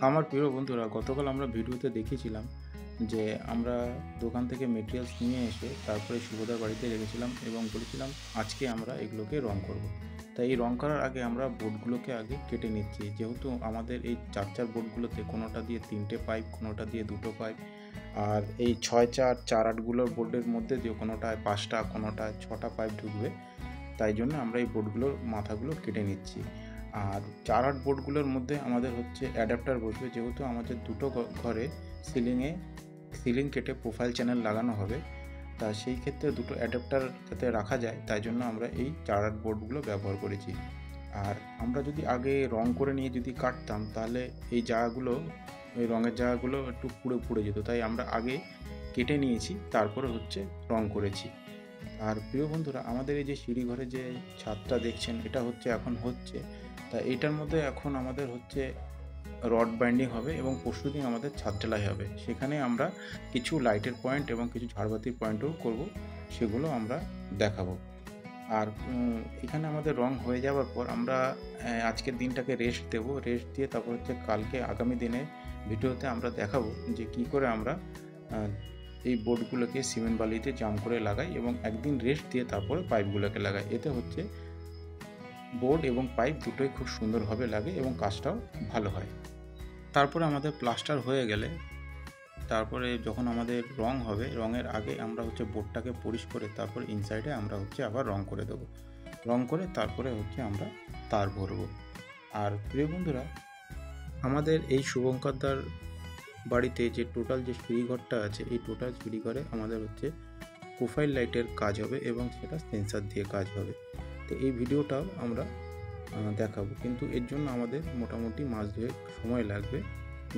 আমার প্রিয় বন্ধুরা, গতকাল আমরা ভিডিওতে দেখেছিলাম যে আমরা দোকান থেকে মেটেরিয়ালস নিয়ে এসে তারপরে শুভদার বাড়িতে রেখেছিলাম এবং বলেছিলাম আজকে আমরা এগুলোকে রং করব। তাই এই রং করার আগে আমরা বোর্ডগুলোকে আগে কেটে নিচ্ছি, যেহেতু আমাদের এই 4 বোর্ডগুলোতে কোনোটা দিয়ে 3টে পাইপ, কোনোটা দিয়ে 2টো পাইপ, আর এই 6 4 4 8গুলোর বোর্ডের মধ্যে যে কোনোটায় 5টা কোনোটায় 6টা পাইপ ঢুকবে। তাই জন্য আমরা এই বোর্ডগুলোর মাথাগুলো কেটে নিচ্ছি। আর 4-8 বোর্ডগুলোর মধ্যে আমাদের হচ্ছে অ্যাডাপ্টার বসবে, যেহেতু আমাদের দুটো ঘরে সিলিং কেটে প্রোফাইল চ্যানেল লাগানো হবে। তা সেই ক্ষেত্রে দুটো অ্যাডাপ্টার যাতে রাখা যায়, তাই জন্য আমরা এই 4-8 বোর্ডগুলো ব্যবহার করেছি। আর আমরা যদি আগে রং করে নিয়ে যদি কাটতাম, তাহলে এই জায়গাগুলো, এই রঙের জায়গাগুলো একটু পুড়ে যেত। তাই আমরা আগে কেটে নিয়েছি, তারপরে হচ্ছে রং করেছি। আর প্রিয় বন্ধুরা, আমাদের এই যে সিঁড়ি ঘরে যে ছাদটা দেখছেন, এটা এখন হচ্ছে। তা এইটার মধ্যে এখন আমাদের হচ্ছে রড বাইন্ডিং হবে এবং পরশুদিন আমাদের ছাদ ঢালাই হবে। সেখানে আমরা কিছু লাইটের পয়েন্ট এবং কিছু ঝাড়বাতির পয়েন্টও করব, সেগুলো আমরা দেখাবো। আর এখানে আমাদের রং হয়ে যাওয়ার পর আমরা আজকের দিনটাকে রেস্ট দেব। রেস্ট দিয়ে তারপর হচ্ছে কালকে আগামী দিনে ভিডিওতে আমরা দেখাবো যে কী করে আমরা এই বোর্ডগুলোকে সিমেন্ট বালিতে জাম করে লাগাই এবং একদিন রেস্ট দিয়ে তারপরে পাইপগুলোকে লাগাই। এতে হচ্ছে বোর্ড এবং পাইপ দুটোই খুব সুন্দরভাবে লাগে এবং কাজটাও ভালো হয়। তারপরে আমাদের প্লাস্টার হয়ে গেলে, তারপরে যখন আমাদের রং হবে, রঙের আগে আমরা হচ্ছে বোর্ডটাকে পলিশ করে তারপর ইনসাইডে আমরা হচ্ছে আবার রং করে দেবো। রং করে তারপরে হচ্ছে আমরা তার ভরবো। আর প্রিয় বন্ধুরা, আমাদের এই শুভঙ্করদার বাড়িতে যে টোটাল যে সিঁড়িঘরটা আছে, এই টোটাল সিঁড়িঘরে আমাদের হচ্ছে প্রোফাইল লাইটের কাজ হবে এবং সেটা সেন্সার দিয়ে কাজ হবে। তো এই ভিডিওটাও আমরা দেখাবো, কিন্তু এর জন্য আমাদের মোটামুটি মাস 2 সময় লাগবে,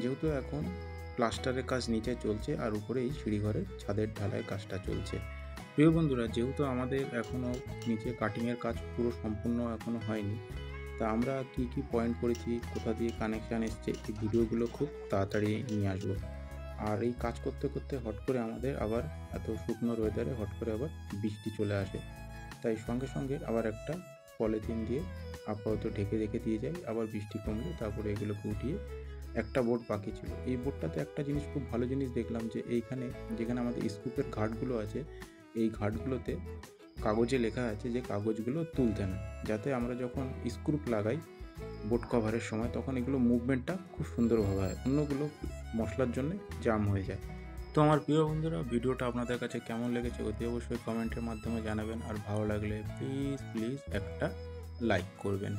যেহেতু এখন প্লাস্টারের কাজ নিচে চলছে আর উপরে এই সিঁড়িঘরের ছাদের ঢালাই কাজটা চলছে। প্রিয় বন্ধুরা, যেহেতু আমাদের এখনও নিচে কাটিংয়ের কাজ পুরো সম্পূর্ণ এখনও হয়নি, তা আমরা কি পয়েন্ট করেছি, কোথা দিয়ে কানেকশান এসছে, এই ভিডিওগুলো খুব তাড়াতাড়ি নিয়ে আসবো। আর এই কাজ করতে করতে হট করে আমাদের আবার এত শুকনো ওয়েদারে হট করে আবার বৃষ্টি চলে আসে। তাই সঙ্গে সঙ্গে আবার একটা পলিথিন দিয়ে আপাতত ঢেকে রেখে দিয়ে যাই। আবার বৃষ্টি কমলে তারপরে এগুলোকে উঠিয়ে, একটা বোর্ড বাকি ছিল। এই বোর্ডটাতে একটা জিনিস, খুব ভালো জিনিস দেখলাম যে এইখানে যেখানে আমাদের স্ক্রুপের ঘাটগুলো আছে, এই ঘাটগুলোতে কাগজে লেখা আছে যে কাগজগুলো তুলতে না, যাতে আমরা যখন স্ক্রুপ লাগাই বোর্ড কভারের সময়, তখন এগুলো মুভমেন্টটা খুব সুন্দরভাবে হয়, অন্যগুলো মশলার জন্য জাম হয়ে যায়। তো আমার প্রিয় বন্ধুরা, ভিডিওটা আপনাদের কাছে কেমন লেগেছে অতি অবশ্যই কমেন্টের মাধ্যমে জানাবেন। আর ভালো লাগলে প্লিজ একটা লাইক করবেন।